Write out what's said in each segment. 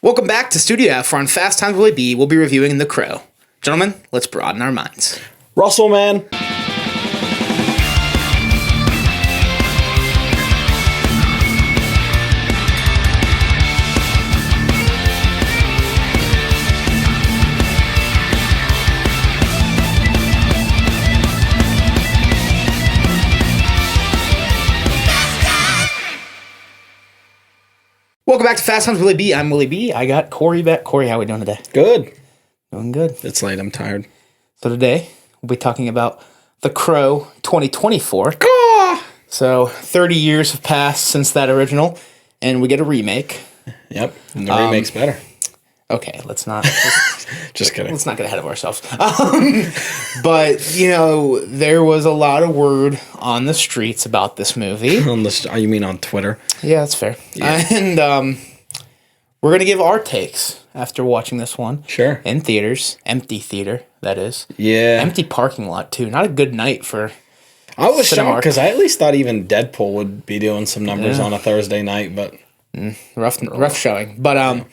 Welcome back to Studio F, where on Fast Times Willy B, we'll be reviewing The Crow. Gentlemen, let's broaden our minds. Russell, man. Welcome back to Fast Times Willy B. I'm Willy B. I got Kory back. Kory, how are we doing today? Good. Doing good. It's late. I'm tired. So today, we'll be talking about The Crow 2024. So 30 years have passed since that original, and we get a remake. Yep. And the remake's better. Okay, let's not... Just kidding. Let's not get ahead of ourselves. But, there was a lot of word on the streets about this movie. You mean on Twitter? Yeah, that's fair. Yeah. And we're going to give our takes after watching this one. Sure. In theaters. Empty theater, that is. Yeah. Empty parking lot, too. Not a good night for... I was shocked because I at least thought even Deadpool would be doing some numbers on a Thursday night, but... Rough showing. But...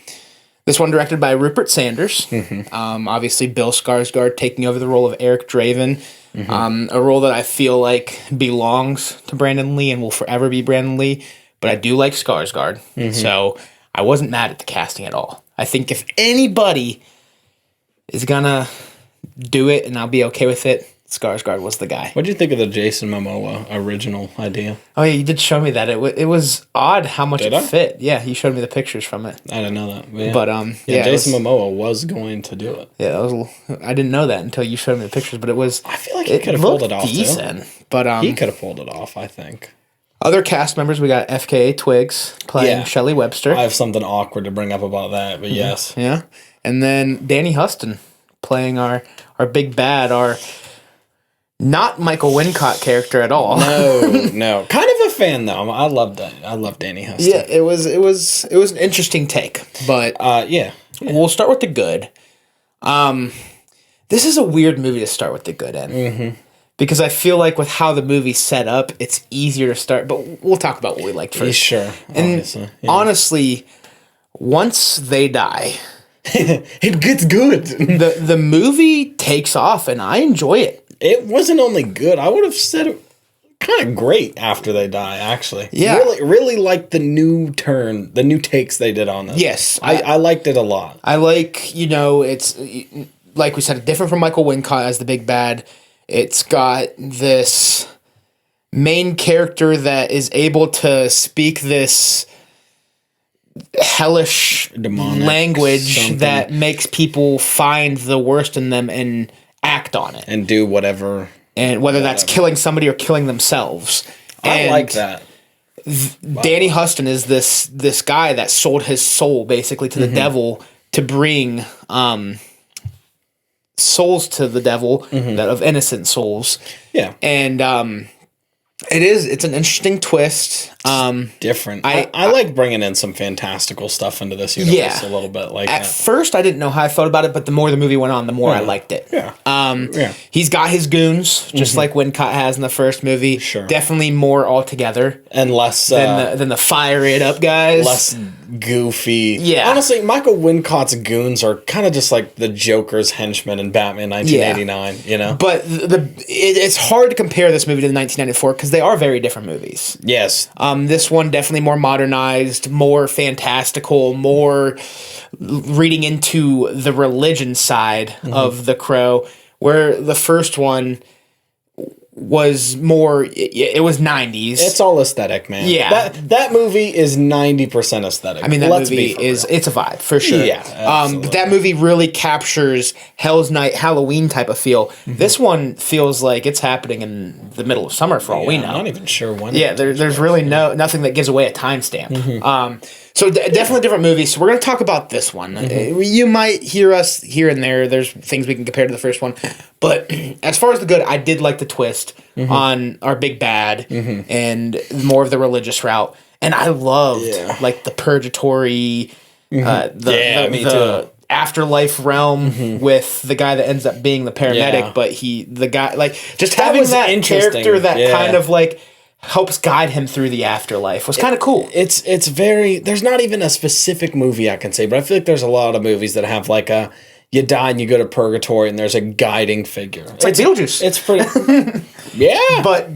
This one directed by Rupert Sanders. Mm-hmm. Obviously, Bill Skarsgård taking over the role of Eric Draven. Mm-hmm. A role that I feel like belongs to Brandon Lee and will forever be Brandon Lee. But I do like Skarsgård. Mm-hmm. So I wasn't mad at the casting at all. I think if anybody is going to do it and I'll be okay with it, Skarsgård was the guy. What did you think of the Jason Momoa original idea? Oh, yeah, you did show me that. It was odd how much it fit. Yeah, you showed me the pictures from it. I didn't know that. Yeah. But, Jason Momoa was going to do it. Yeah, I didn't know that until you showed me the pictures, but it was... I feel like he could have pulled it off, decent, too. But, he could have pulled it off, I think. Other cast members, we got FKA Twigs playing Shelley Webster. I have something awkward to bring up about that, but yes. Yeah. And then Danny Huston playing our big bad, our... Not Michael Wincott character at all. No. Kind of a fan though. I love that. I love Danny Huston. Yeah, it was an interesting take, but yeah. We'll start with the good. This is a weird movie to start with the good in, because I feel like with how the movie's set up, it's easier to start. But we'll talk about what we liked first. Sure. And honestly, once they die, it gets good. The movie takes off, and I enjoy it. It wasn't only good. I would have said it kind of great after they die, actually. Yeah. Really liked the new takes they did on this. Yes. I liked it a lot. I like, it's, like we said, different from Michael Wincott as the big bad. It's got this main character that is able to speak this hellish demonic language that makes people find the worst in them and act on it and do whatever, and whether that's killing somebody or killing themselves. I like that. Danny Huston is this guy that sold his soul basically to the devil to bring souls to the devil, that of innocent souls. Yeah, and it's an interesting twist. Different. I like bringing in some fantastical stuff into this universe a little bit. Like at first, I didn't know how I felt about it, but the more the movie went on, the more I liked it. Yeah. He's got his goons, just like Wincott has in the first movie. Sure. Definitely more altogether and less than the fire it up guys. Less goofy. Yeah. Honestly, Michael Wincott's goons are kind of just like the Joker's henchmen in Batman 1989. You know. But it's hard to compare this movie to the 1994 because they are very different movies. Yes. This one definitely more modernized, more fantastical, more reading into the religion side of The Crow, where the first one was more, it was 90s. It's all aesthetic, man. Yeah. That movie is 90% aesthetic. I mean, that movie it's a vibe, for sure. Yeah, but that movie really captures Hell's Night, Halloween type of feel. This one feels like it's happening in the middle of summer for all we know. I'm not even sure when. Yeah, there's really nothing that gives away a timestamp. So definitely different movies. So we're going to talk about this one. You might hear us here and there. There's things we can compare to the first one. But as far as the good, I did like the twist on our big bad and more of the religious route. And I loved like the purgatory, the afterlife realm with the guy that ends up being the paramedic, but the guy, like, just having that character that kind of like helps guide him through the afterlife was kind of cool. It's very, there's not even a specific movie I can say, but I feel like there's a lot of movies that have like a, you die and you go to purgatory and there's a guiding figure. It's like Beetlejuice. It's pretty, yeah. But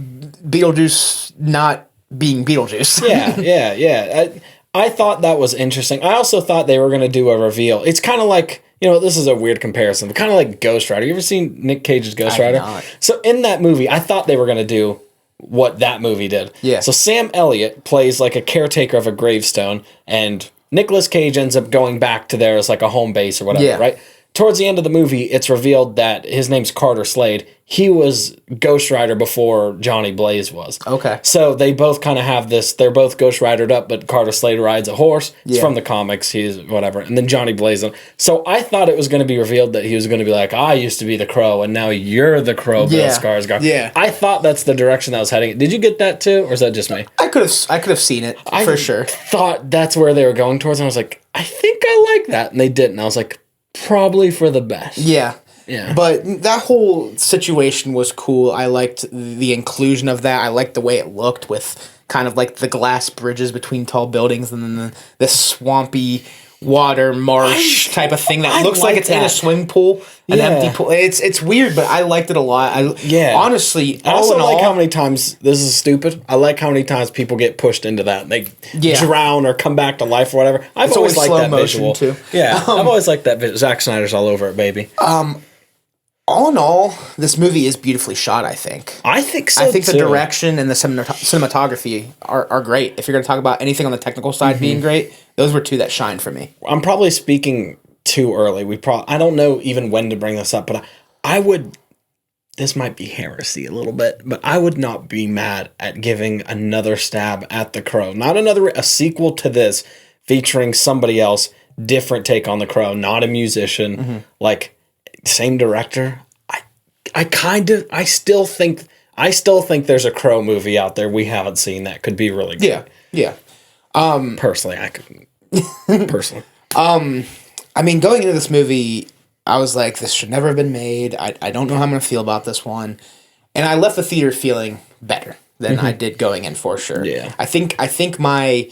Beetlejuice not being Beetlejuice. Yeah. I thought that was interesting. I also thought they were going to do a reveal. It's kind of like, you know, this is a weird comparison, but kind of like Ghost Rider. You ever seen Nick Cage's Ghost Rider? Not. So in that movie, I thought they were going to do what that movie did. Yeah. So Sam Elliott plays like a caretaker of a gravestone, and Nicolas Cage ends up going back to there as like a home base or whatever, right? Towards the end of the movie, it's revealed that his name's Carter Slade. He was Ghost Rider before Johnny Blaze was. Okay. So they both kind of have this, they're both Ghost Ridered up, but Carter Slade rides a horse. It's from the comics, he's whatever. And then Johnny Blaze. So I thought it was going to be revealed that he was going to be like, I used to be the Crow, and now you're the Crow, Bill Skarsgård. Yeah. I thought that's the direction that was heading. Did you get that too, or is that just me? I could have seen it, for sure. Thought that's where they were going towards, and I was like, I think I like that. And they didn't. I was like, probably for the best. Yeah. Yeah. But that whole situation was cool. I liked the inclusion of that. I liked the way it looked with kind of like the glass bridges between tall buildings and then the swampy water marsh type of thing that looks like it's in a swimming pool, an empty pool. It's weird, but I liked it a lot. Honestly, I also like how many times, this is stupid, I like how many times people get pushed into that. They drown or come back to life or whatever. I've always liked that visual. Too. Yeah, I've always liked that visual. Zack Snyder's all over it, baby. All in all, this movie is beautifully shot, I think. I think so, I think the direction and the cinematography are great. If you're going to talk about anything on the technical side being great, those were two that shined for me. I'm probably speaking too early. I don't know even when to bring this up, but I would, this might be heresy a little bit, but I would not be mad at giving another stab at The Crow. Not a sequel to this featuring somebody else, different take on The Crow, not a musician, like same director. I still think there's a Crow movie out there we haven't seen that could be really good. Yeah. Personally, I could. Personally. I mean, going into this movie, I was like, this should never have been made. I don't know how I'm going to feel about this one. And I left the theater feeling better than I did going in, for sure. Yeah. I think my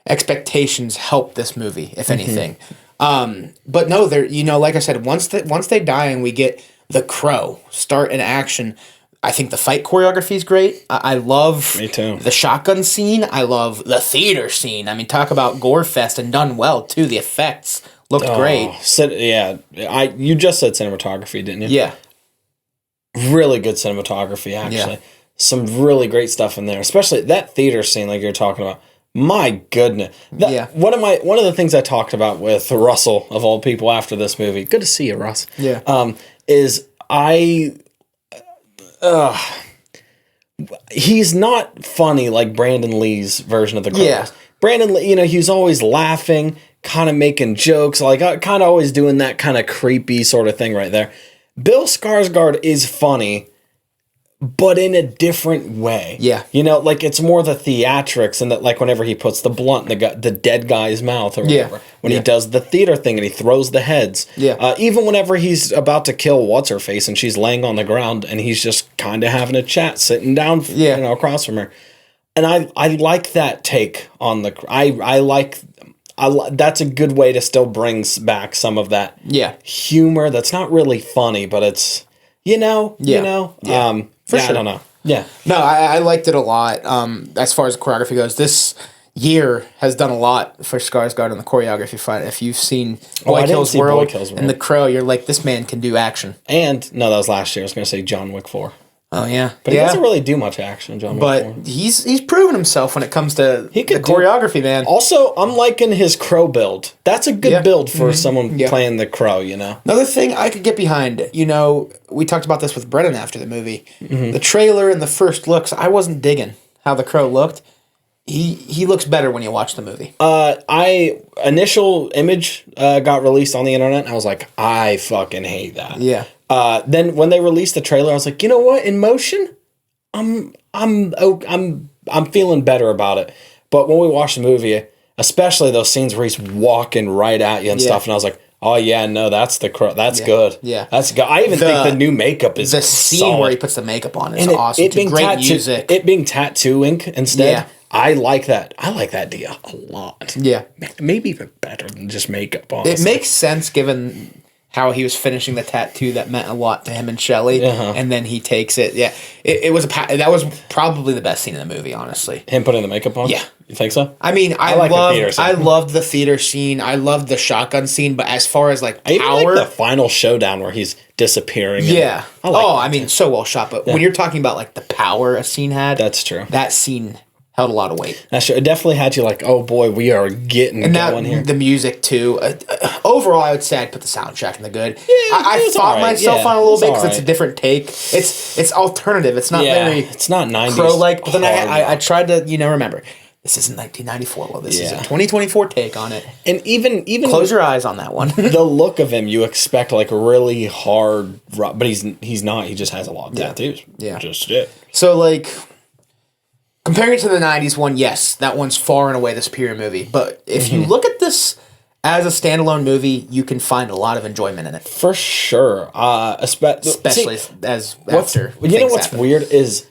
expectations helped this movie, if anything. But no, like I said, once they die and we get the Crow start in action, I think the fight choreography is great. I love Me too. The shotgun scene. I love the theater scene. I mean, talk about gore fest and done well too. The effects looked great. You just said cinematography, didn't you? Yeah. Really good cinematography, actually. Yeah. Some really great stuff in there, especially that theater scene like you're talking about. My goodness. One of the things I talked about with Russell, of all people, after this movie, good to see you, Russ. Yeah. Is he's not funny like Brandon Lee's version of the Crow. Yeah. Brandon Lee, he's always laughing, kind of making jokes, like kind of always doing that kind of creepy sort of thing right there. Bill Skarsgård is funny, but in a different way. Yeah. Like it's more the theatrics, and that, like whenever he puts the blunt in the dead guy's mouth or whatever. When he does the theater thing and he throws the heads. Yeah. Even whenever he's about to kill what's-her-face and she's laying on the ground and he's just kind of having a chat, sitting down across from her. And I like that take on the... I like that's a good way to still bring back some of that humor that's not really funny, but it's... For sure. I don't know. Yeah. No, I liked it a lot. As far as the choreography goes, this year has done a lot for Skarsgård on the choreography front. If you've seen Boy Kills World and The Crow, you're like, this man can do action. And, no, that was last year. I was going to say John Wick 4. Oh, yeah. But he doesn't really do much action, John Wick 4. But he's proven himself when it comes to the choreography, man. Also, I'm liking his Crow build. That's a good build for someone playing the Crow, Another thing I could get behind, we talked about this with Brennan after the movie. The trailer and the first looks, I wasn't digging how the Crow looked. He looks better when you watch the movie. Initial image got released on the internet, and I was like, I fucking hate that. Yeah. Then when they released the trailer, I was like, you know what? In motion, I'm feeling better about it. But when we watched the movie, especially those scenes where he's walking right at you and stuff, and I was like, Oh yeah, no, that's the Crow. That's good. Yeah. That's good. I even think the new makeup is the scene solid. where he puts the makeup on is And awesome. It being great music. It being tattoo ink instead. Yeah. I like that. I like that idea a lot. Yeah. Maybe even better than just makeup. It Honestly. makes sense given how he was finishing the tattoo that meant a lot to him and Shelley, and then he takes it. Yeah, it was that was probably the best scene in the movie, honestly. Him putting the makeup on. Yeah. You think so? I mean, I like the theater scene. I loved the theater scene. I loved the shotgun scene. But as far as like I even power, like the final showdown where he's disappearing. yeah. I like that I mean, so well shot. But when you're talking about like the power a scene had, That's true. that scene held a lot of weight. That's true. It definitely had you like, oh boy, we are getting And going that here. the music too. Overall, I would say I'd put the soundtrack in the good. I it's fought alright. myself Yeah, on a little it's bit because it's a alright. different take. It's alternative. It's not very it's not 90s. Crow-like. But then I hard tried to remember this isn't 1994. Well, this is a 2024 take on it. and even Close your eyes on that one. the look of him, you expect like really hard, but he's not. He just has a lot of tattoos. Yeah. Just it. So like comparing it to the 90s one, yes, that one's far and away the superior movie. But if you look at this as a standalone movie, you can find a lot of enjoyment in it. For sure. Especially as after. You know things what's happen. weird is,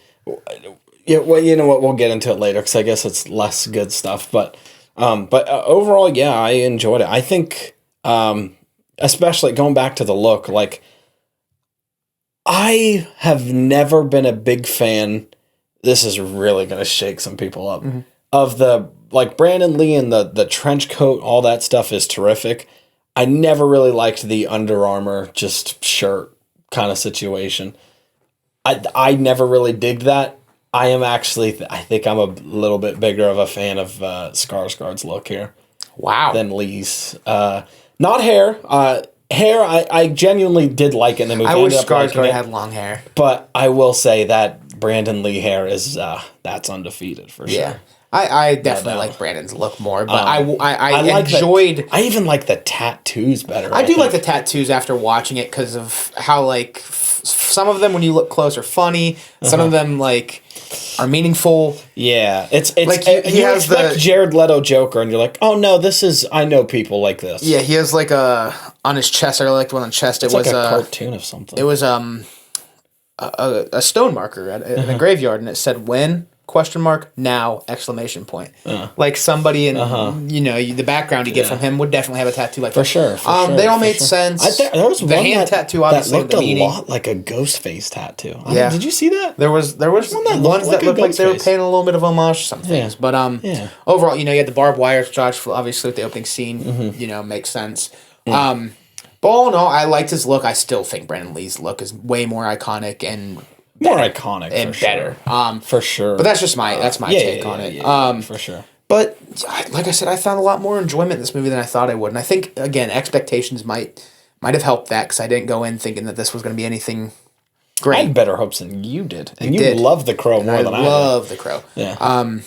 yeah. Well, you know what? We'll get into it later because I guess it's less good stuff. But overall, yeah, I enjoyed it. I think, especially going back to the look, like I have never been a big fan. This is really going to shake some people up. Of the like Brandon Lee and the trench coat, all that stuff is terrific. I never really liked the Under Armour just shirt kind of situation. I never really digged that. I am actually I think I'm a little bit bigger of a fan of Skarsgård's look here Wow. than Lee's. Not hair. Hair, I genuinely did like it in the movie. I wish ended up liking Skarsgård it. had long hair. But I will say that Brandon Lee hair is that's undefeated for sure. Yeah. I definitely like Brandon's look more, but I like enjoyed. I even like the tattoos better. I do like the tattoos after watching it because of how like some of them when you look close are funny, some of them like are meaningful. Yeah, it's Like, he you has expect the- Jared Leto Joker, and you're like, oh no, this is I know people like this. Yeah, he has like a on his chest. I really liked the one on the chest. It it's was like a cartoon of something. it was a stone marker in a graveyard, and it said when question mark now exclamation point. Like somebody in the background you get from him would definitely have a tattoo like that. For sure. They all made sense. There was the one hand tattoo obviously that looked the a meaning. lot like a ghost face tattoo. Yeah. Did you see that? There was ones looked that like a looked like ghost they were face. paying a little bit of homage to some things. But overall, you had the barbed wire, Josh, obviously with the opening scene, makes sense. But all in all, I liked his look. I still think Brandon Lee's look is way more iconic and More iconic and for better. Sure. For sure. But that's just my take on it. Yeah, for sure. But like I said, I found a lot more enjoyment in this movie than I thought I would, and I think again expectations might have helped that because I didn't go in thinking that this was going to be anything I great. had better hopes than you did, and you did. love The Crow more than I did. love The Crow. Yeah.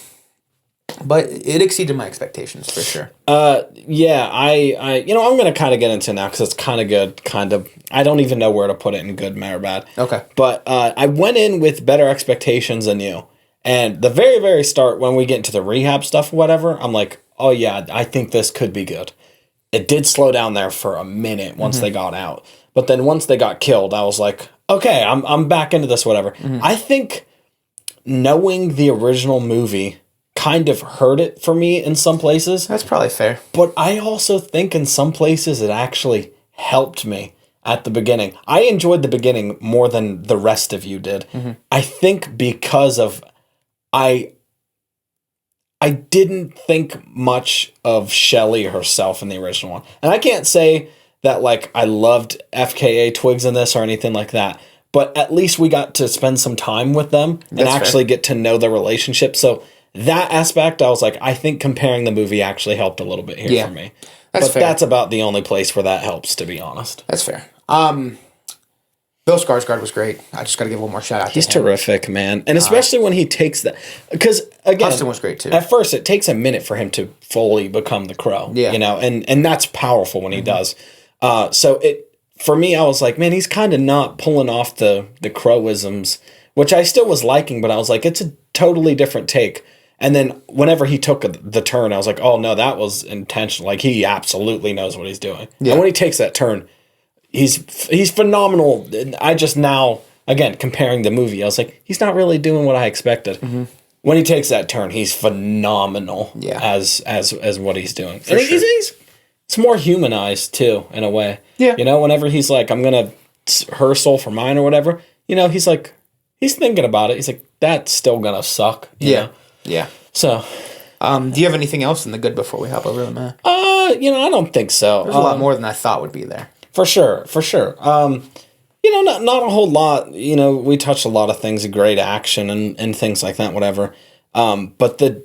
But it exceeded my expectations for sure. Yeah, I'm going to kind of get into it now because it's kind of good, kind of. I don't even know where to put it in good or bad. Okay. But I went in with better expectations than you. And the very, very start, when we get into the rehab stuff or whatever, I'm like, oh yeah, I think this could be good. It did slow down there for a minute once they got out. But then once they got killed, I was like, okay, I'm back into this, whatever. I think knowing the original movie kind of hurt it for me in some places. That's probably fair. But I also think in some places it actually helped me at the beginning. I enjoyed the beginning more than the rest of you did. I think because of I didn't think much of Shelley herself in the original one. And I can't say that like I loved FKA Twigs in this or anything like that. But at least we got to spend some time with them and That's actually get to know the relationship. So that aspect, I was like, I think comparing the movie actually helped a little bit here for me. That's but fair. that's about the only place where that helps, to be honest. That's fair. Bill Skarsgård was great. I just got to give one more shout out He's to him. terrific, man. And especially when he takes that. Because, again, Huston was great, too. At first, it takes a minute for him to fully become the Crow. Yeah. And that's powerful when he does. So for me, I was like, man, he's kind of not pulling off the Crowisms, which I still was liking, but I was like, it's a totally different take. And then whenever he took the turn, I was like, oh no, that was intentional. Like he absolutely knows what he's doing. Yeah. And when he takes that turn, he's phenomenal. And I just now, again, comparing the movie, I was like, he's not really doing what I expected. Mm-hmm. When he takes that turn, he's phenomenal. Yeah. As what he's doing. And sure. It's more humanized too, in a way. Yeah. You know, whenever he's like, I'm gonna her soul for mine or whatever, you know, he's like, he's thinking about it. He's like, that's still gonna suck. You know? Yeah. So, do you have anything else in the good before we hop over to the meh? You know, I don't think so. There's a lot more than I thought would be there. For sure. You know, not a whole lot. You know, we touched a lot of things, great action and things like that, whatever. But the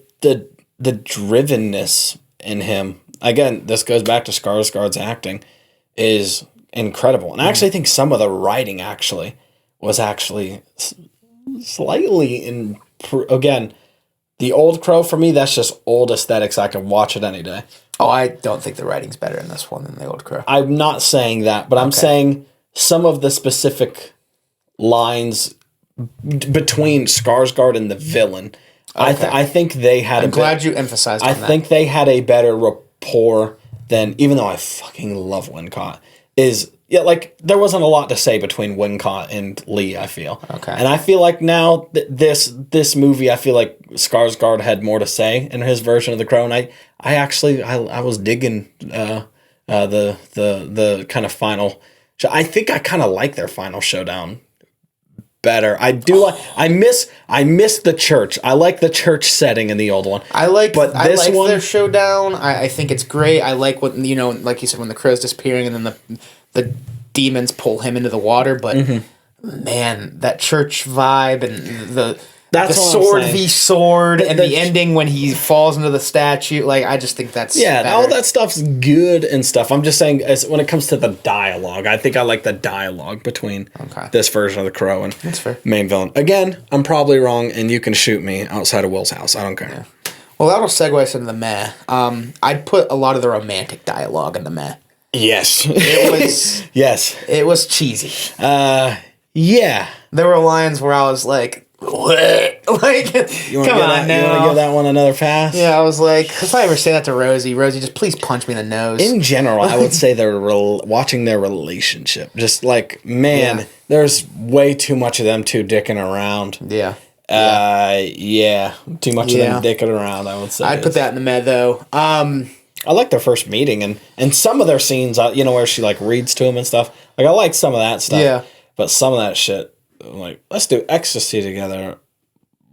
drivenness in him, again, this goes back to Skarsgård's acting, is incredible. And I actually think some of the writing was slightly again. The Old Crow, for me, that's just old aesthetics. I can watch it any day. Oh, I don't think the writing's better in this one than The Old Crow. I'm not saying that, but I'm saying some of the specific lines between Skarsgård and the villain. Okay. I think they had I'm glad you emphasized I think they had a better rapport than, even though I fucking love Wincott, like, there wasn't a lot to say between Wincott and Lee, I feel. Okay. And I feel like now, this movie, I feel like Skarsgård had more to say in his version of The Crow, and I was digging the kind of final show. I think I kind of like their final showdown better. I miss the church. I like the church setting in the old one. I like their showdown. I think it's great. I like what, you know, like you said, when the crow's disappearing and then the demons pull him into the water, but man, that church vibe and the sword v sword and the ending when he falls into the statue, like, I just think that's better. All that stuff's good and stuff. I'm just saying, when it comes to the dialogue, I think I like the dialogue between this version of The Crow and main villain. Again, I'm probably wrong, and you can shoot me outside of Will's house. I don't care. Yeah. Well, that'll segue us into the meh. I'd put a lot of the romantic dialogue in the meh. Yes. It was cheesy. Yeah. There were lines where I was like, what? Like, come on now. You want to give that one another pass? Yeah, I was like, if I ever say that to Rosie, just please punch me in the nose. In general, I would say they're watching their relationship. Just like, man, there's way too much of them two dicking around. Yeah. Too much of them dicking around, I would say. I'd put that in the meh, though. I like their first meeting and some of their scenes, you know, where she like reads to him and stuff. Like, I like some of that stuff. Yeah. But some of that shit, like, let's do ecstasy together.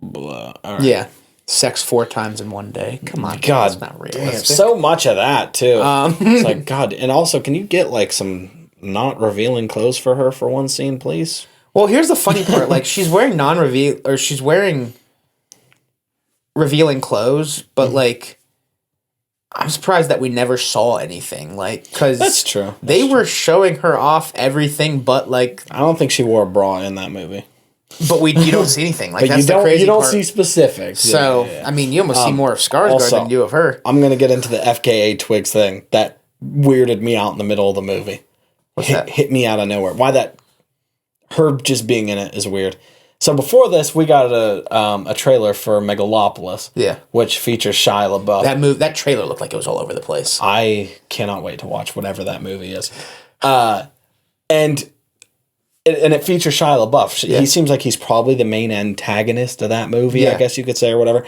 Blah. All right. Yeah. Sex 4 times in one day. Come on. God, that's not realistic. Damn, so much of that, too. It's like, God. And also, can you get like some not revealing clothes for her for one scene, please? Well, here's the funny part. Like, she's wearing she's wearing revealing clothes, but like, I'm surprised that we never saw anything, like, because that's true. They were showing her off everything, but like, I don't think she wore a bra in that movie. But you don't see anything. Like, that's the crazy part. You don't see specifics. So I mean, you almost see more of Skarsgård than you do of her. I'm gonna get into the FKA Twigs thing that weirded me out in the middle of the movie. What's that? Hit me out of nowhere. Why that? Her just being in it is weird. So before this, we got a trailer for Megalopolis, which features Shia LaBeouf. That trailer looked like it was all over the place. I cannot wait to watch whatever that movie is, and it features Shia LaBeouf. He seems like he's probably the main antagonist of that movie, I guess you could say, or whatever.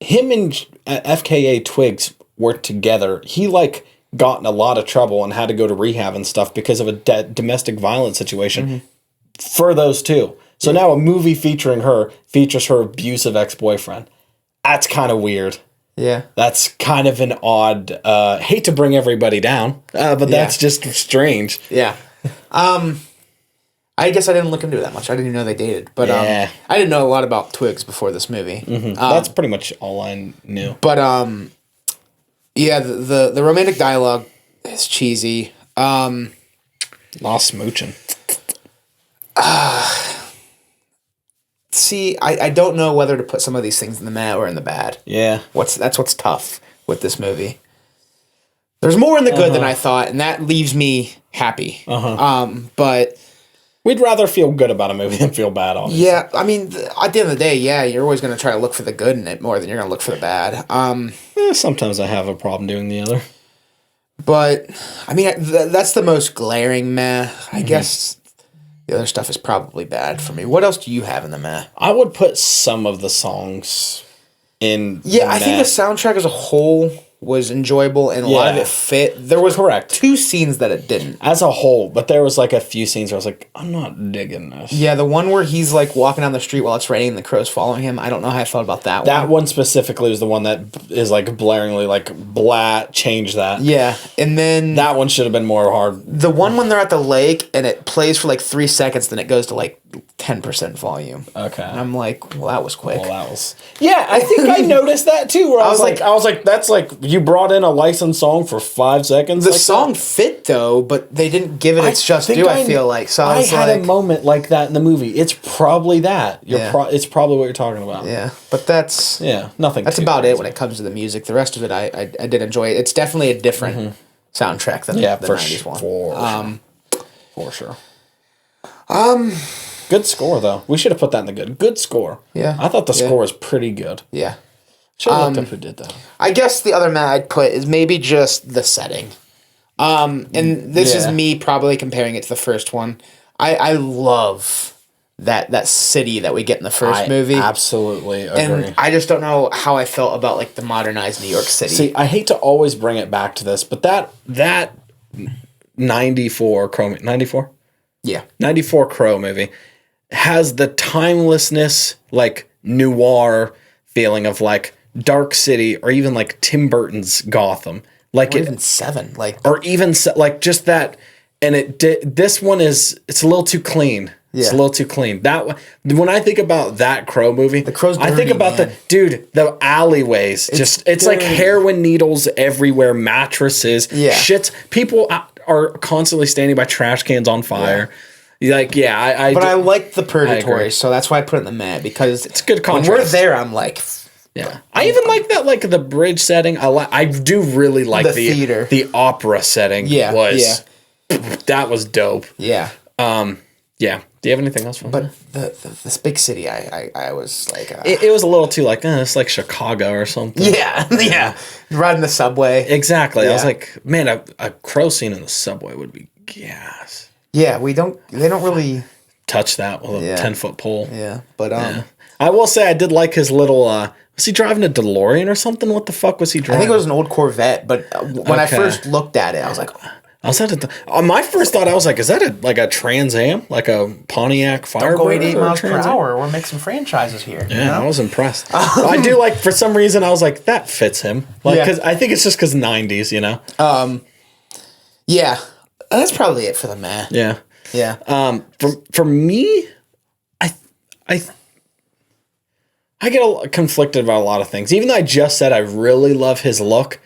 Him and FKA Twigs worked together. He like got in a lot of trouble and had to go to rehab and stuff because of a domestic violence situation for those two. So now a movie featuring her features her abusive ex-boyfriend. That's kind of weird. Yeah. That's kind of an odd, hate to bring everybody down, but that's just strange. Yeah. I guess I didn't look into it that much. I didn't even know they dated. But I didn't know a lot about Twigs before this movie. That's pretty much all I knew. But the romantic dialogue is cheesy. Lost smooching. See, I don't know whether to put some of these things in the meh or in the bad. Yeah. That's what's tough with this movie. There's more in the good than I thought, and that leaves me happy. But We'd rather feel good about a movie than feel bad, obviously. Yeah, I mean, at the end of the day, yeah, you're always going to try to look for the good in it more than you're going to look for the bad. Sometimes I have a problem doing the other. But, I mean, that's the most glaring meh. I guess the other stuff is probably bad for me. What else do you have in the meh? I would put some of the songs in Yeah, I think the soundtrack as a whole was enjoyable and a lot of it fit. There was two scenes that it didn't. As a whole, but there was like a few scenes where I was like, I'm not digging this. Yeah, the one where he's like walking down the street while it's raining and the crow's following him. I don't know how I felt about that one. That one specifically was the one that is like blaringly like, blah, change that. Yeah, and then... That one should have been more hard. The one when they're at the lake and it plays for like 3 seconds, then it goes to like 10% volume. Okay. And I'm like, well, that was quick. Well, that was... Yeah, I think I noticed that too, where I was like, that's like, you brought in a licensed song for 5 seconds. The song fit though, but they didn't give it its just due, I feel like. So I had a moment like that in the movie. It's probably that. It's probably what you're talking about. Yeah, but that's... Yeah, nothing. That's about it when it comes to the music. The rest of it, I did enjoy it. It's definitely a different soundtrack than the 90s one. For sure. Good score, though. We should have put that in the good. Good score. Yeah. I thought the score was pretty good. Yeah. Should have looked up who did that. I guess the other man I'd put is maybe just the setting. And this is me probably comparing it to the first one. I love that city that we get in the first movie. Absolutely agree. And I just don't know how I felt about like the modernized New York City. See, I hate to always bring it back to this, but that 94 Crow... 94? Yeah. 94 Crow movie has the timelessness, like, noir feeling of, like, Dark City or even, like, Tim Burton's Gotham. Like, or even Seven. Or even, like, just that... And this one is... It's a little too clean. Yeah. It's a little too clean. When I think about that Crow movie, the Crow's dirty, I think about the alleyways. It's like heroin needles everywhere, mattresses, shits. People are constantly standing by trash cans on fire. Yeah. I like the purgatory, so that's why I put it in the meh, because it's good contrast. When we're there, I'm like, yeah. I even like that, like the bridge setting. I do really like the theater, the opera setting. Yeah, that was dope. Yeah. Yeah. Do you have anything else from that? But this big city, I was like... It was a little too like, it's like Chicago or something. Yeah. Riding the subway. Exactly. Yeah. I was like, man, a crow scene in the subway would be gas. Yeah, they don't really... touch that with a 10-foot pole. Yeah, but... I will say I did like his little... was he driving a DeLorean or something? What the fuck was he driving? I think it was an old Corvette, but when I first looked at it, I was like... my first thought, I was like, is that a Trans Am? Like a Pontiac Firebird? Don't go 88 miles per hour. We're mixing franchises here. Yeah, you know? I was impressed. I do like, for some reason, I was like, that fits him. Like, cause I think it's just because 90s, you know? Yeah. That's probably it for the meh. Yeah. Yeah. For me, I get conflicted about a lot of things. Even though I just said I really love his look,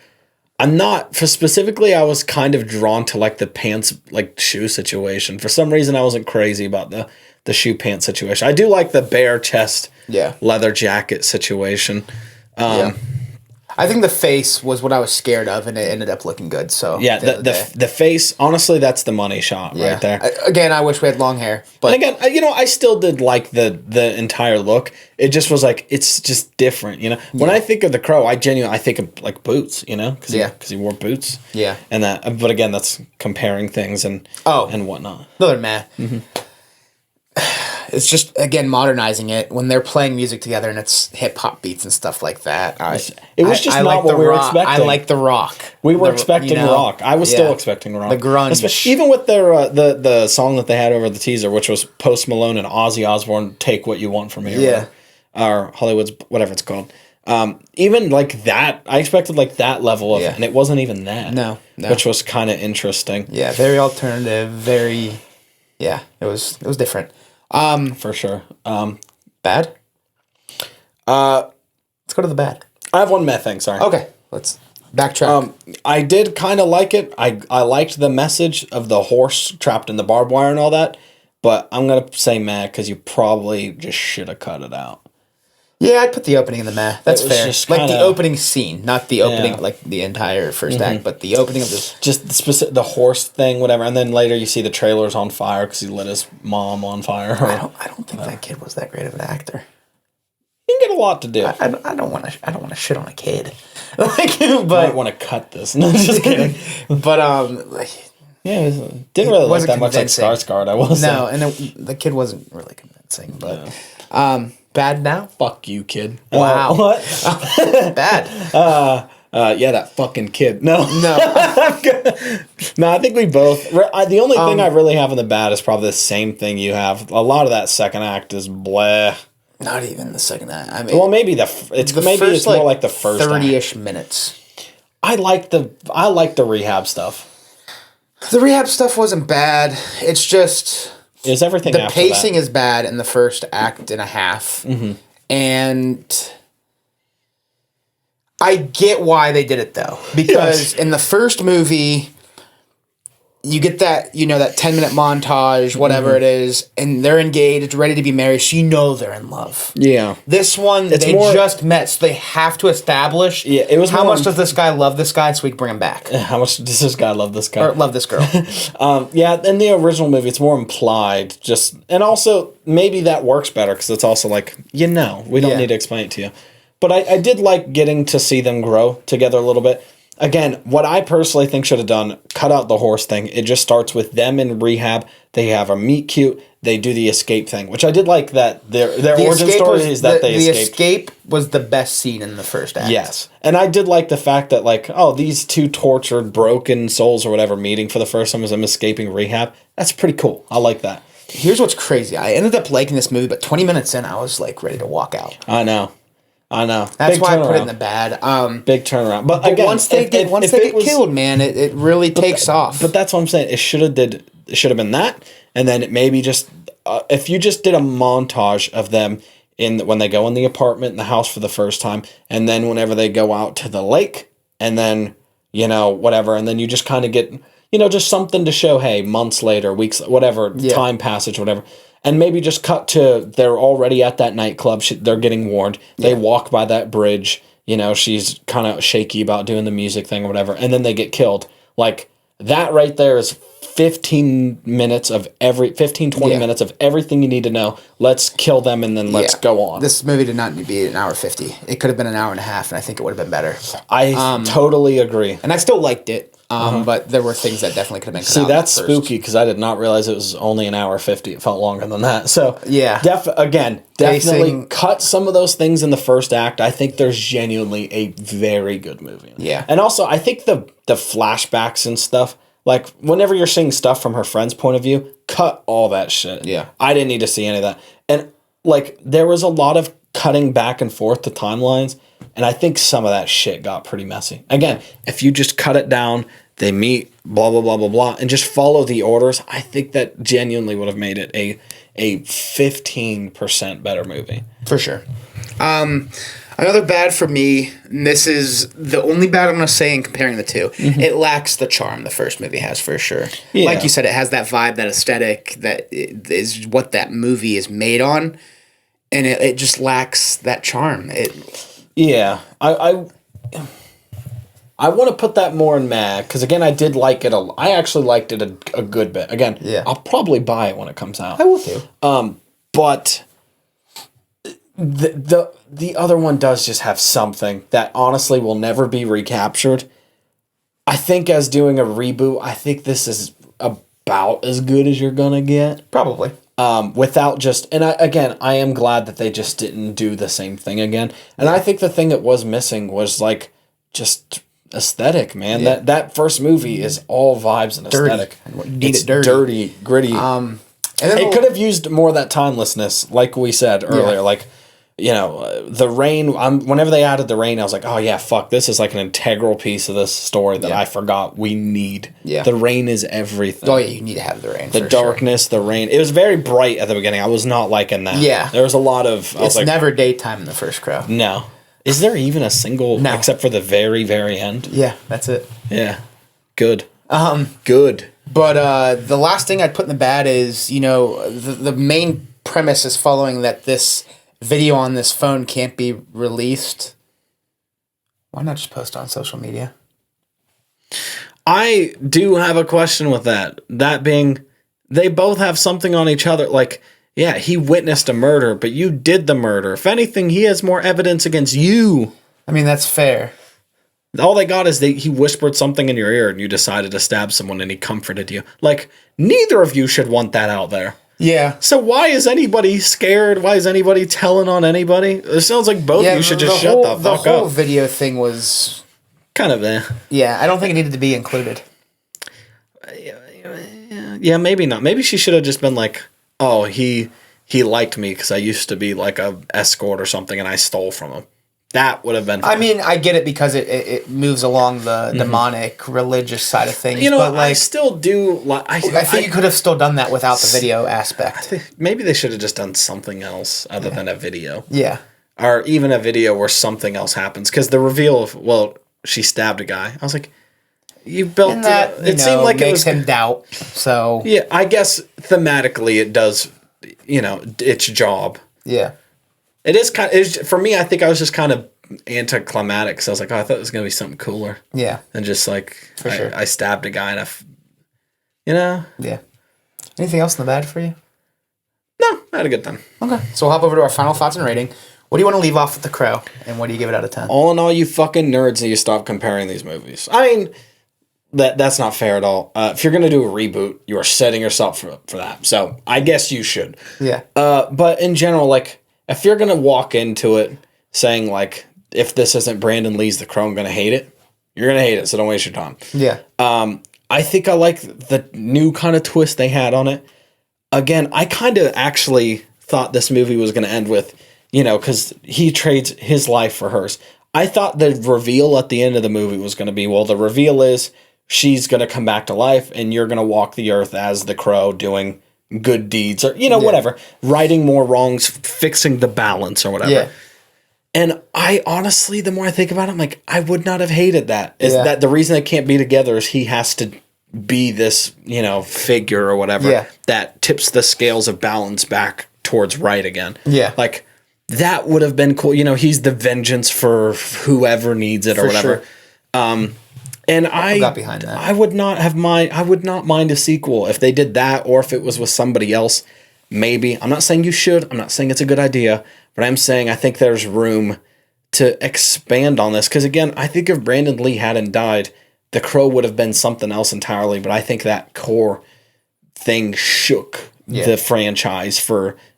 I'm not, for specifically, I was kind of drawn to like the pants, like shoe situation. For some reason, I wasn't crazy about the shoe pants situation. I do like the bare chest, leather jacket situation. I think the face was what I was scared of, and it ended up looking good. So yeah, the face, honestly, that's the money shot right there. Again, I wish we had long hair, but and again, I still did like the entire look. It just was like, it's just different, you know. When I think of the Crow, I think of like boots, you know, because he wore boots. Yeah, and that, but again, that's comparing things and whatnot. Another meh. Mm-hmm. It's just, again, modernizing it when they're playing music together and it's hip hop beats and stuff like that. It was just not what we were expecting. I like the rock. We were expecting rock. I was still expecting rock. The grunge. Even with their the song that they had over the teaser, which was Post Malone and Ozzy Osbourne, "Take What You Want From Me." Yeah. Or Hollywood's, whatever it's called. Even like that, I expected like that level of it, and it wasn't even that. No. Which was kind of interesting. Yeah, very alternative, very... Yeah, it was different. For sure. Bad? Let's go to the bad. I have one meh thing, sorry. Okay, let's backtrack. I did kind of like it. I liked the message of the horse trapped in the barbed wire and all that, but I'm going to say meh because you probably just should have cut it out. Yeah, I'd put the opening in the meh. That's fair. Like the opening scene, not the opening, like the entire first act, but the opening of this. Just the horse thing, whatever. And then later you see the trailer's on fire because he lit his mom on fire. I don't think that kid was that great of an actor. You can get a lot to do. I don't want to shit on a kid. Like, but might want to cut this. No, just kidding. But yeah, didn't really look that much like Skarsgård. I will say. No, and the kid wasn't really convincing. But bad now. Fuck you, kid. Wow. What? Bad. Yeah, that fucking kid. No. No, I think we both. The only thing I really have in the bad is probably the same thing you have. A lot of that second act is bleh. Not even the second act. I mean, well, maybe it's more like the first 30-ish minutes. I like the rehab stuff. The rehab stuff wasn't bad. It's just is everything the after pacing that. is bad in the first act and a half, and I get why they did it though, because in the first movie, you get that, that 10-minute montage, whatever it is, and they're engaged, ready to be married, so you know they're in love. Yeah. This one, they just met, so they have to establish how much does this guy love this guy so we can bring him back. How much does this guy love this guy? Or love this girl. Yeah, in the original movie, it's more implied, and also, maybe that works better, because it's also like, we don't need to explain it to you. But I did like getting to see them grow together a little bit. Again, what I personally think should have done, cut out the horse thing. It just starts with them in rehab. They have a meet cute. They do the escape thing, which I did like that their origin story is that they escaped. The escape was the best scene in the first act. Yes. And I did like the fact that, like, these two tortured, broken souls or whatever meeting for the first time as them escaping rehab. That's pretty cool. I like that. Here's what's crazy. I ended up liking this movie, but 20 minutes in, I was, like, ready to walk out. I know. That's why I put it in the bad. Big turnaround. But again, once they get killed, man, it really takes off. But that's what I'm saying. It should have been that, and then maybe just if you just did a montage of them when they go in the apartment in the house for the first time, and then whenever they go out to the lake, and then whatever, and then you just kind of get just something to show. Hey, months later, weeks, whatever, time passage, whatever. And maybe just cut to they're already at that nightclub. They're getting warned. They walk by that bridge. She's kind of shaky about doing the music thing or whatever. And then they get killed. Like, that right there is 20 minutes of everything you need to know. Let's kill them and then let's go on. This movie did not need to be an hour 50. It could have been an hour and a half, and I think it would have been better. I totally agree. And I still liked it. But there were things that definitely could have been cut out. See, that's spooky because I did not realize it was only an hour 50. It felt longer than that. So, definitely cut some of those things in the first act. I think there's genuinely a very good movie. Yeah. And also, I think the flashbacks and stuff, like, whenever you're seeing stuff from her friend's point of view, cut all that shit. Yeah. I didn't need to see any of that. And, like, there was a lot of cutting back and forth to timelines, and I think some of that shit got pretty messy. Again, if you just cut it down, they meet, blah, blah, blah, blah, blah, and just follow the orders, I think that genuinely would have made it a 15% better movie. For sure. Another bad for me, and this is the only bad I'm going to say in comparing the two, it lacks the charm the first movie has, for sure. Yeah. Like you said, it has that vibe, that aesthetic, that is what that movie is made on, and it just lacks that charm. I want to put that more in mad, because again, I did like it. I actually liked it a good bit. Again, I'll probably buy it when it comes out. I will too. But the other one does just have something that honestly will never be recaptured. I think as doing a reboot, I think this is about as good as you're gonna get. Probably. Without just, and I am glad that they just didn't do the same thing again. And I think the thing that was missing was like just aesthetic, man. That first movie is all vibes and aesthetic. It's dirty, gritty. And then it could have used more of that timelessness, like we said earlier. Like, the rain. Whenever they added the rain, I was like, oh yeah, fuck, this is like an integral piece of this story that I forgot we need. Yeah, the rain is everything. Oh yeah, you need to have the rain. The darkness, the rain. It was very bright at the beginning. I was not liking that. Yeah, there was a lot of. It's never daytime in the first Crow. No. Is there even a single, except for the very, very end? Yeah, that's it. Yeah. Good. Good. But the last thing I'd put in the bad is, the main premise is following that this video on this phone can't be released, why not just post on social media? I do have a question with that. That being, they both have something on each other. Like, yeah, he witnessed a murder, but you did the murder. If anything, he has more evidence against you. I mean, that's fair. All they got is he whispered something in your ear and you decided to stab someone and he comforted you. Like, neither of you should want that out there. Yeah. So why is anybody scared? Why is anybody telling on anybody? It sounds like both of you should just shut the fuck up. The whole video thing was... kind of Yeah, I don't think it needed to be included. Yeah, maybe not. Maybe she should have just been like, oh, he liked me because I used to be like a escort or something and I stole from him. That would have been fun. I mean, I get it because it moves along the demonic religious side of things. You know, but like, I still do. I think you could have still done that without the video aspect. Maybe they should have just done something else other than a video. Yeah. Or even a video where something else happens. Because the reveal of, well, she stabbed a guy. I was like, you built that. It seemed like it was him doubt. So yeah, I guess thematically it does, its job. Yeah. It is kind of, for me, I think I was just kind of anticlimactic. So I was like, oh, I thought it was going to be something cooler. Yeah. Than just like, for sure. I stabbed a guy and Yeah. Anything else in the bad for you? No, I had a good time. Okay. So we'll hop over to our final thoughts and rating. What do you want to leave off with The Crow? And what do you give it out of 10? All in all, you fucking nerds, and you stop comparing these movies. I mean, that's not fair at all. If you're going to do a reboot, you are setting yourself for that. So I guess you should. Yeah. But in general, like, if you're going to walk into it saying, like, if this isn't Brandon Lee's The Crow, I'm going to hate it, you're going to hate it, so don't waste your time. Yeah. I think I like the new kind of twist they had on it. Again, I kind of actually thought this movie was going to end with, because he trades his life for hers. I thought the reveal at the end of the movie was going to be, well, the reveal is she's going to come back to life and you're going to walk the earth as the Crow doing good deeds or, whatever, righting more wrongs, fixing the balance or whatever. Yeah. And I honestly, the more I think about it, I'm like, I would not have hated that. Is that the reason they can't be together is he has to be this, figure or whatever that tips the scales of balance back towards right again. Yeah. Like, that would have been cool. He's the vengeance for whoever needs it or whatever. Sure. And I got behind that. I would not mind a sequel if they did that or if it was with somebody else. Maybe. I'm not saying you should. I'm not saying it's a good idea. But I'm saying I think there's room to expand on this. Because again, I think if Brandon Lee hadn't died, The Crow would have been something else entirely. But I think that core thing shook the franchise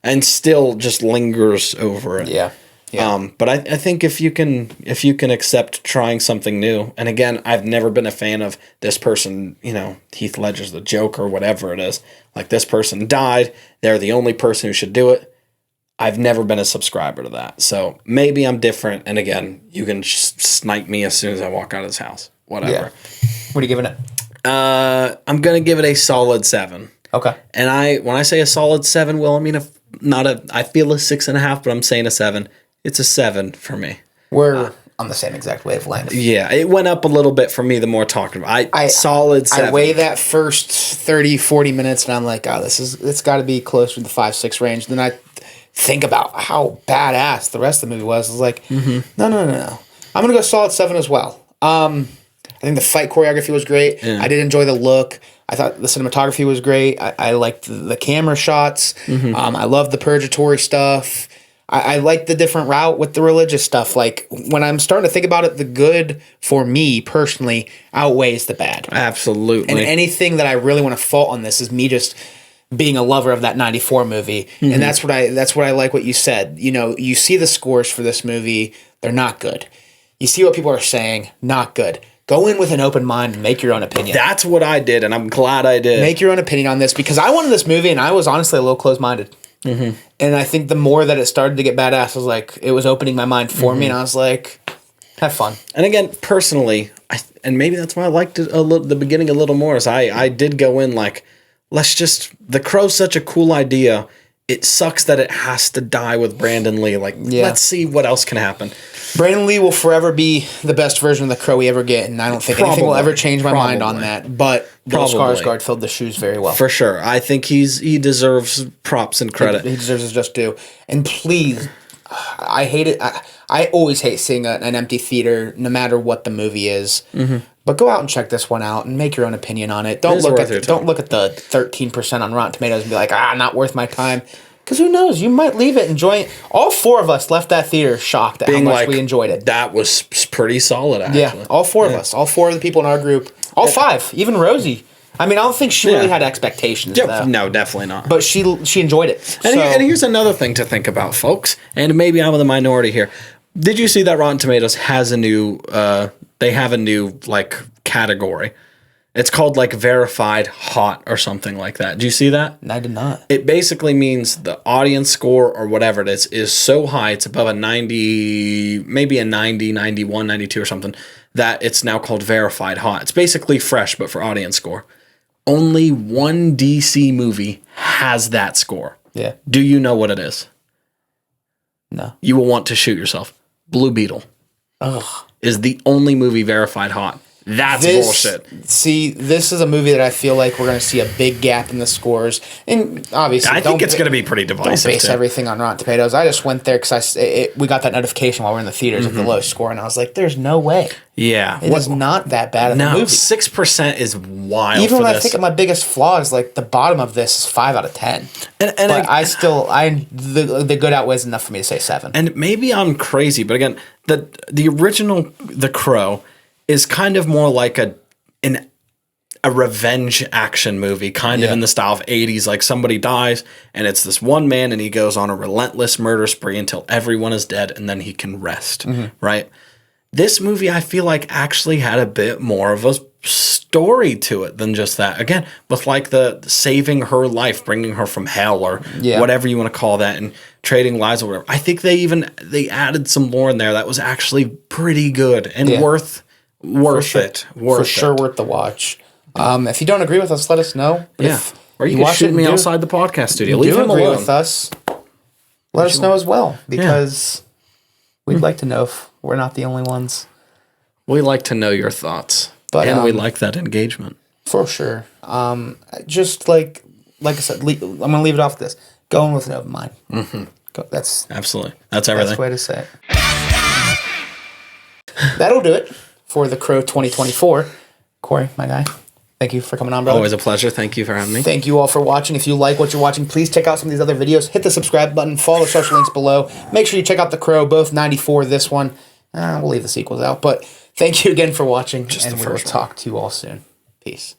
and still just lingers over it. Yeah. Yeah. But I think if you can accept trying something new, and again, I've never been a fan of this person, Heath Ledger's the Joker or whatever it is. Like, this person died. They're the only person who should do it. I've never been a subscriber to that. So maybe I'm different. And again, you can snipe me as soon as I walk out of this house. Whatever. Yeah. What are you giving it? I'm going to give it a solid 7. Okay. And when I say a solid 7, well, I mean, I feel a 6.5, but I'm saying a 7. It's a 7 for me. We're on the same exact wavelength. Yeah, it went up a little bit for me the more talking about. Solid 7. I weigh that first 30, 40 minutes, and I'm like, oh, it's got to be closer to the 5-6 range. Then I think about how badass the rest of the movie was. I was like, no. I'm going to go solid 7 as well. I think the fight choreography was great. Yeah. I did enjoy the look. I thought the cinematography was great. I liked the camera shots. Mm-hmm. I loved the purgatory stuff. I like the different route with the religious stuff. Like, when I'm starting to think about it, the good, for me personally, outweighs the bad. Absolutely. And anything that I really want to fault on this is me just being a lover of that 94 movie. Mm-hmm. And that's what I like what you said. You see the scores for this movie, they're not good. You see what people are saying, not good. Go in with an open mind and make your own opinion. That's what I did, and I'm glad I did. Make your own opinion on this, because I wanted this movie, and I was honestly a little closed-minded. Mm-hmm. And I think the more that it started to get badass, I was like, it was opening my mind for me, and I was like, have fun. And again, personally, and maybe that's why I liked it the beginning a little more, is I did go in like, The Crow's such a cool idea. It sucks that it has to die with Brandon Lee. Like, let's see what else can happen. Brandon Lee will forever be the best version of the Crow we ever get, and I don't think anything will ever change my mind on that. But Bill Skarsgård filled the shoes very well. For sure. I think he deserves props and credit. He deserves his just due. And please I hate it. I always hate seeing an empty theater, no matter what the movie is. Mm-hmm. But go out and check this one out and make your own opinion on it. Don't look at the 13% on Rotten Tomatoes and be like, not worth my time. Because who knows? You might leave it enjoying it. All 4 of us left that theater shocked at how much we enjoyed it. That was pretty solid, actually. Yeah, all 4 of us. All 4 of the people in our group. All 5. Even Rosie. I mean, I don't think she really had expectations, though. No, definitely not. But she enjoyed it. And here's another thing to think about, folks. And maybe I'm in the minority here. Did you see that Rotten Tomatoes has a new... they have a new, category. It's called, verified hot or something like that. Did you see that? I did not. It basically means the audience score or whatever it is so high, it's above a 90, maybe a 90, 91, 92 or something, that it's now called verified hot. It's basically fresh, but for audience score. Only one DC movie has that score. Yeah. Do you know what it is? No. You will want to shoot yourself. Blue Beetle. Ugh. Is the only movie verified hot. That's bullshit. See, this is a movie that I feel like we're going to see a big gap in the scores. And obviously, I think it's going to be pretty divisive. Don't base everything on Rotten Tomatoes. I just went there because we got that notification while we were in the theaters of the low score, and I was like, there's no way. Yeah. It is not that bad of a movie. 6% is wild. Even when I think of my biggest flaw is the bottom of this is 5 out of 10. And the good outweighs enough for me to say 7. And maybe I'm crazy, but again, the original The Crow is kind of more like a revenge action movie, kind of in the style of 80s. Like somebody dies, and it's this one man, and he goes on a relentless murder spree until everyone is dead, and then he can rest, right? This movie, I feel like, actually had a bit more of a story to it than just that. Again, with the saving her life, bringing her from hell, or whatever you want to call that, and trading lives or whatever. I think they added some lore in there that was actually pretty good and worth it. For sure worth the watch. If you don't agree with us, let us know. Or you can shoot me outside the podcast studio. Leave him alone with us. Let us know as well, because we'd like to know if we're not the only ones. We like to know your thoughts, and we like that engagement for sure. Just like I said, I'm gonna leave it off this. Going with an open mind. That's absolutely that's everything. That's the way to say it. That'll do it for The Crow 2024. Kory, my guy, thank you for coming on, brother. Always a pleasure. Thank you for having me. Thank you all for watching. If you like what you're watching, please check out some of these other videos. Hit the subscribe button. Follow the social links below. Make sure you check out The Crow, both 94, this one. We'll leave the sequels out. But thank you again for watching, and we will talk to you all soon. Peace.